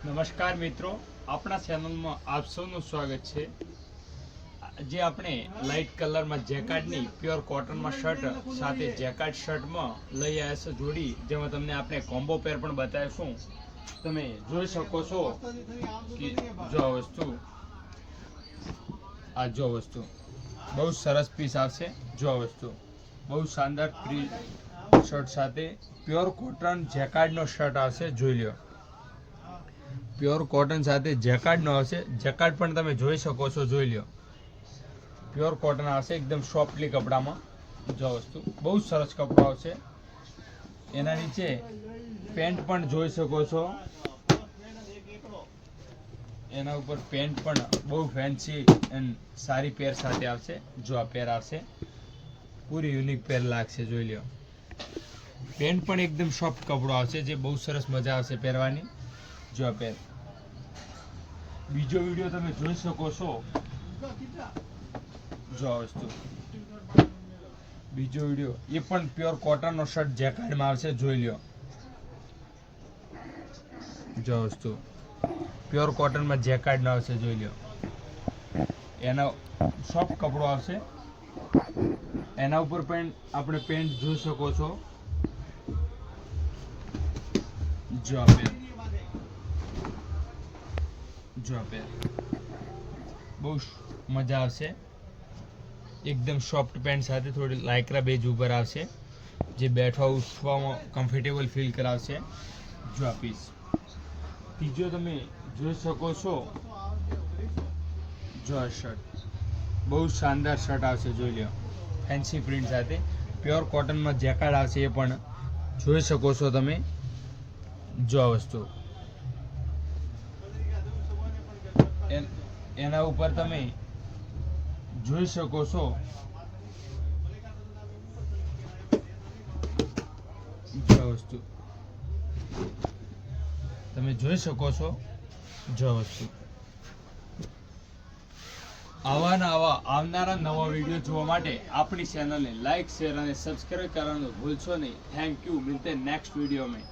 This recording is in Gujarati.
નમસ્કાર મિત્રો, આપણા ચેનલમાં આપ સૌનું સ્વાગત છે। જે આપણે લાઇટ કલરમાં જેકાર્ડની પ્યોર કોટનમાં શર્ટ સાથે જેકાર્ડ શર્ટમાં લઈ આવ્યા છે જોડી, જેમાં તમને આપણે કોમ્બો પેર પણ બતાવીશું। તમે જોઈ શકો છો કે જો વસ્તુ બહુ સરસ પીસ આવશે। જો વસ્તુ બહુ શાનદાર શર્ટ સાથે પ્યોર કોટન જેકાર્ડનો શર્ટ આવશે। જોઈ લો, પ્યોર કોટન સાથે જેકાર્ડનો આવશે। જેકાર્ડ પણ તમે જોઈ શકો છો, જોઈ લો, પ્યોર કોટન આવશે એકદમ સોફ્ટલી કપડામાં। જો વસ્તુ બહુ સરસ કપડો આવશે। એના નીચે પેન્ટ પણ જોઈ શકો છો, એના ઉપર પેન્ટ પણ બહુ ફેન્સી એન્ડ સારી પેર સાથે આવશે। જો આ પેર આવશે, પૂરી યુનિક પેર લાગશે। જોઈ લો, પેન્ટ પણ એકદમ સોફ્ટ કપડો આવશે, જે બહુ સરસ મજા આવશે પહેરવાની। જો આ પેર, બીજો વિડીયો તમે જોઈ શકો છો। જો આ વસ્તુ, બીજો વિડીયો એ પણ પ્યોર કોટનનો શર્ટ જેકાર્ડમાં આવશે। જોઈ લો, જો વસ્તુ પ્યોર કોટનમાં જેકાર્ડનો આવશે। જોઈ લો, એનો સોફ્ટ કપડો આવશે। એના ઉપર પણ આપણે પેન્ટ જોઈ શકો છો। જો આ પેર, જો આ પેર બહુ મજા આવશે। એકદમ સોફ્ટ પેન્ટ સાથે થોડી લાઇક્રા બેજ ઉપર આવશે, જે બેઠવા ઉઠવામાં કમ્ફર્ટેબલ ફીલ કરાવશે। જો આ પીસ, ત્રીજો તમે જોઈ શકો છો। જો આ શર્ટ બહુ શાનદાર શર્ટ આવશે। જોઈ લો, ફેન્સી પ્રિન્ટ સાથે પ્યોર કોટનમાં જેકાર્ડ આવશે, એ પણ જોઈ શકો છો તમે। જો આ વસ્તુ, એના ઉપર તમે જોઈ શકો છો। જો વસ્તુ તમે જોઈ શકો છો। જો વસ્તુ આવનારા નવા વિડીયો જોવા માટે આપણી ચેનલને લાઈક, શેર અને સબસ્ક્રાઇબ કરવાનું ભૂલશો નહીં। થેન્ક યુ, મિલતે નેક્स्ट वीडियो में।